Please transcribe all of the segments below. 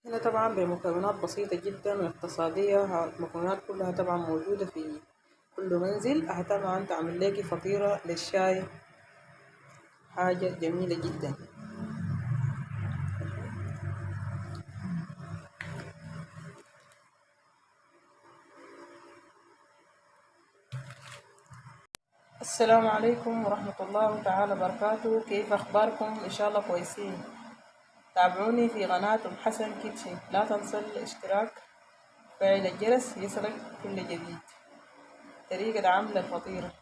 هنا طبعا بمكونات بسيطة جدا واقتصادية. المكونات كلها طبعا موجودة في كل منزل. طبعا تعمل لك فطيرة للشاي، حاجة جميلة جدا. السلام عليكم ورحمة الله تعالى وبركاته. كيف أخباركم؟ إن شاء الله كويسين. تابعوني في قناة أم حسن كيتشن. لا تنسوا الاشتراك، فعل الجرس يصلك كل جديد. طريقة عمل الفطيرة.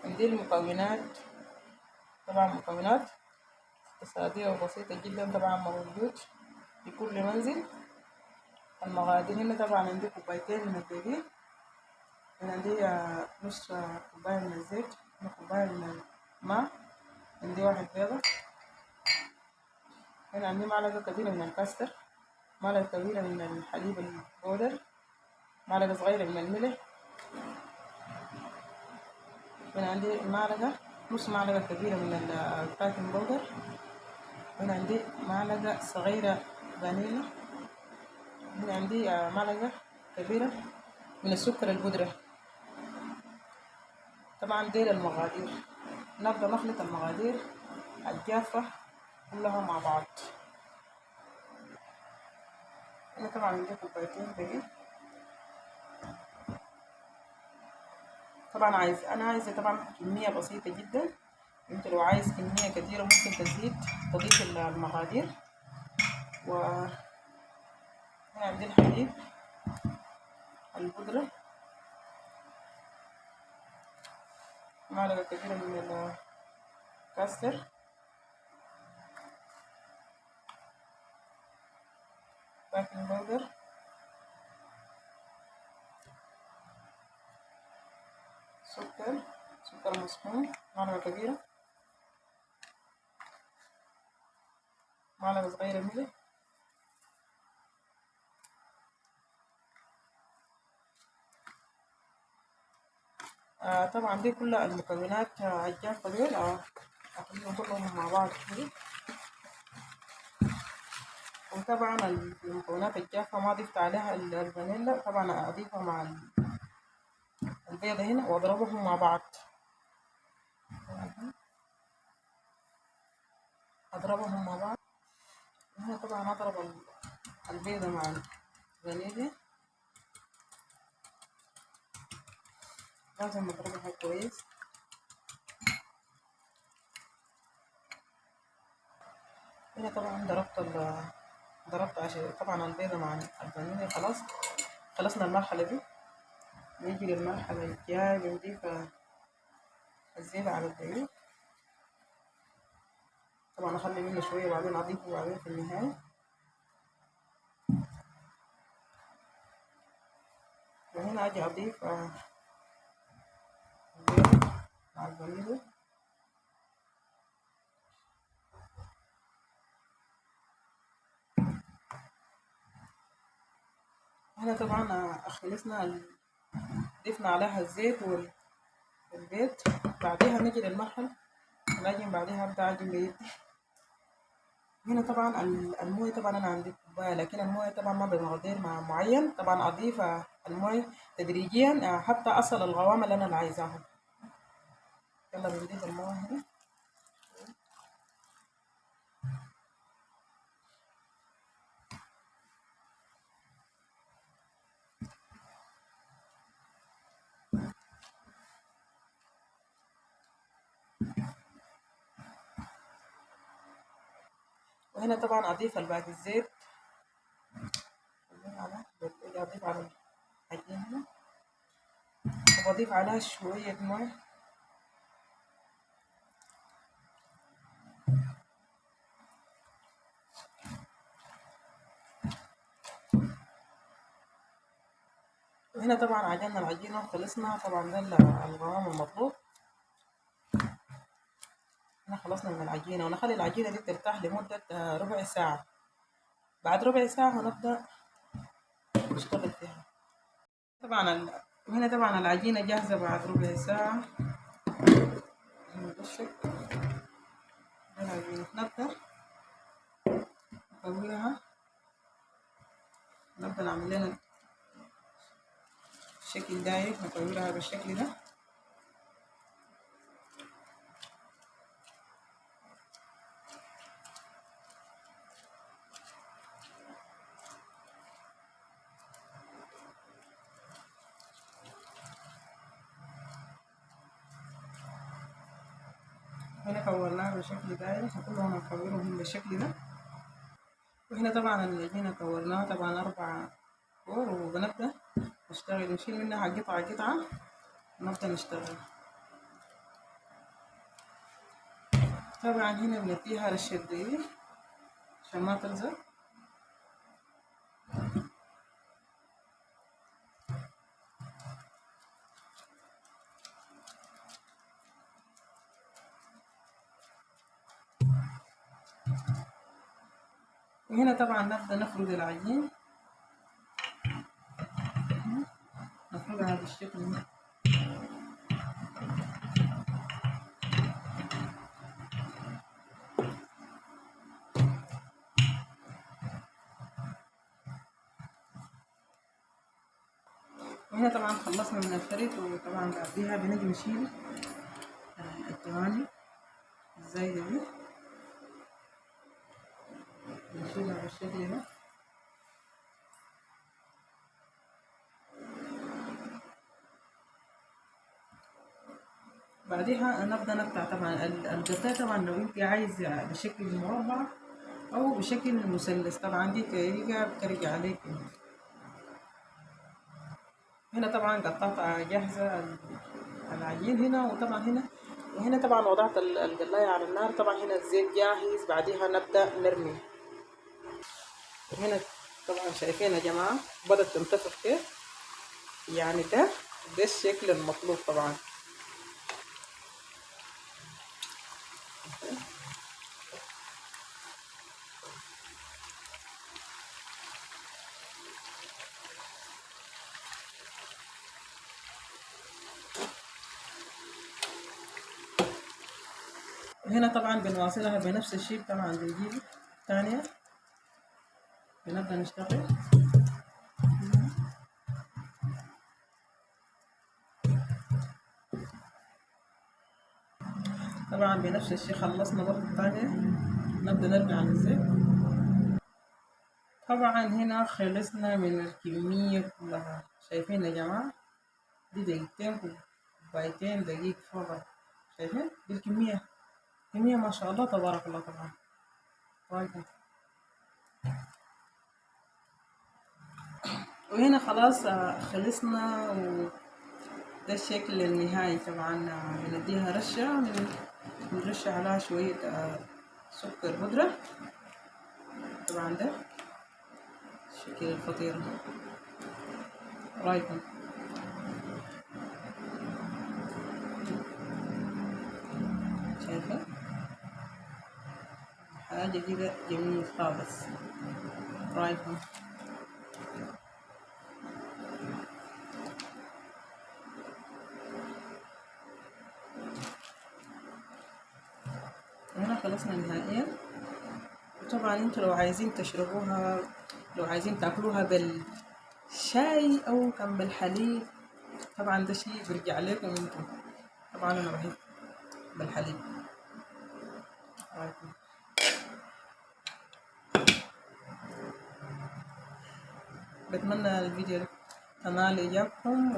عندي المكونات، طبعا مكونات اقتصادية وبسيطة جدا، طبعا موجود في كل منزل. المقادير هنا طبعا عندي كوبايتين من الدقيق، هنا عندي نص كوباية من الزيت، هنا كوباية من الماء، عندي واحد بيضة، هنا عندي معلقة كبيرة من الكاستر، معلقة كبيرة من الحليب البودر، معلقة صغيرة من الملح، هنا عندي نص معلقة كبيرة من الباكنج بودر، هنا عندي معلقة صغيرة فانيلا، هنا عندي معلقة كبيرة من السكر البودرة. طبعا ديل المقادير. نبدأ نخلط المقادير الجافة كلها مع بعض. هنا طبعا عندي كوبايتين دقيق. طبعا أنا عايزة طبعا كمية بسيطة جدا. انت لو عايز كمية كتيرة ممكن تضيف المقادير. وهنا عندي الحليب البودرة، معلقة كبيرة من الكاستر، باكنج باودر، سكر مسحون معلقة كبيرة، معلقة صغيرة ملح، طبعا دي كلها المكونات الجافة دول أخليهم كلهم مع بعض كده. وطبعا المكونات الجافة ما ضفت عليها الفانيلا، طبعا أضيفها مع البيضة هنا وأضربهم مع بعض. أضربهم مع بعض. هنا طبعا أضرب البيضة مع الفانيليا، لازم أضربها كويس. هنا طبعا ضربت عشان طبعا البيضة مع الفانيليا. خلاص خلصنا المرحلة دي. نيجي للمرحلة الجاية، بنضيف الزيت على الدقيق. طبعا أخلي منه شوية وبعدين أضيفه بعدين في النهاية. وهنا أجي أضيف البيض مع الفانيليا. هنا طبعا خلصنا، ضفنا عليها الزيت والبيض. بعدها نيجي للمرحلة العجين. بعدها أبدأ أعجن بيدي. هنا طبعا الموية، طبعا أنا عندي كوباية، لكن الموية طبعا ما بمقدار معين. طبعا أضيف الموية تدريجيا حتى أصل القوام اللي أنا عايزاها. يلا بنضيف الموية هنا. وهنا طبعا أضيف الباقي الزيت، أضيف على العجين هنا، وبضيف عليها شوية موية. وهنا طبعا عجننا العجينة وخلصنا. طبعا ده القوام المطلوب. هنا خلصنا من العجينة، ونخلي العجينة دي ترتاح لمدة ربع ساعة. بعد ربع ساعة هنبدأ نشتغل فيها. طبعا هنا طبعا العجينة جاهزة بعد ربع ساعة. نبدأ نسويها. نبدأ نعمل لنا الشكل داير، نكورها بالشكل ده. هنا كورناها بالشكل داير، كلهم نكورهم بالشكل ده. وهنا طبعا هنا كورناها طبعا 4 كور، وبنبدأ نشتغل، نشيل منها قطعة قطعة ونبدأ نشتغل. طبعا هنا بنديها رشة دقيق عشان ما تلزق. وهنا طبعا نبدأ نفرد العجين، نفردها بالشكل ده. وهنا طبعا خلصنا من الفرد، وطبعا بعديها بنجي نشيل التواني الزايدة دي، نشيلها بالشكل ده. بعديها نبدأ نقطع طبعا القطع، طبعا لو انت عايز بشكل مربع او بشكل مثلث، طبعا دي طريقة بترجع عليك. هنا طبعا قطعت جاهزة العجين هنا، وطبعا هنا وهنا طبعا وضعت القلاية على النار. طبعا هنا الزيت جاهز، بعديها نبدأ نرمي. هنا طبعا شايفين يا جماعة بدأت تنتفخ كيف، يعني ده الشكل المطلوب طبعا. هنا طبعا بنواصلها بنفس الشيء، طبعا بنجيب ثانية بنبدأ نشتغل. طبعا بنفس الشيء خلصنا برضه الثانية، نبدأ نرمي على الزيت. طبعا هنا خلصنا من الكمية كلها. شايفين يا جماعة دي دقيقتين، كوبايتين دقيق فقط. شايفين دي الكمية، كمية ما شاء الله تبارك الله. طبعا واجد. وهنا خلاص خلصنا، وده الشكل النهائي. طبعا بنديها رشة، بنرش عليها شوية سكر بودرة. طبعا ده الشكل الفطير. رايكم شايفة حاجة كده جميل خالص. رايكم هنا خلصنا نهائيا. طبعا انتوا لو عايزين تشربوها، لو عايزين تاكلوها بالشاي او كان بالحليب، طبعا ده شيء بيرجع لكم انتوا. طبعا انا بحب بالحليب. بتمنى الفيديو تنال اعجابكم،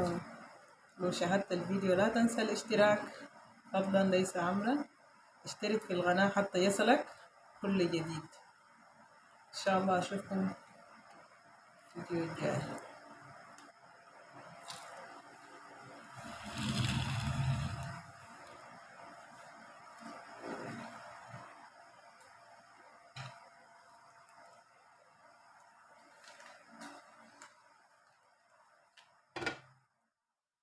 ولو شاهدت الفيديو لا تنسى الاشتراك فضلا ليس امرا. اشترك في القناة حتى يصلك كل جديد. ان شاء الله اشوفكم في الفيديو الجاي.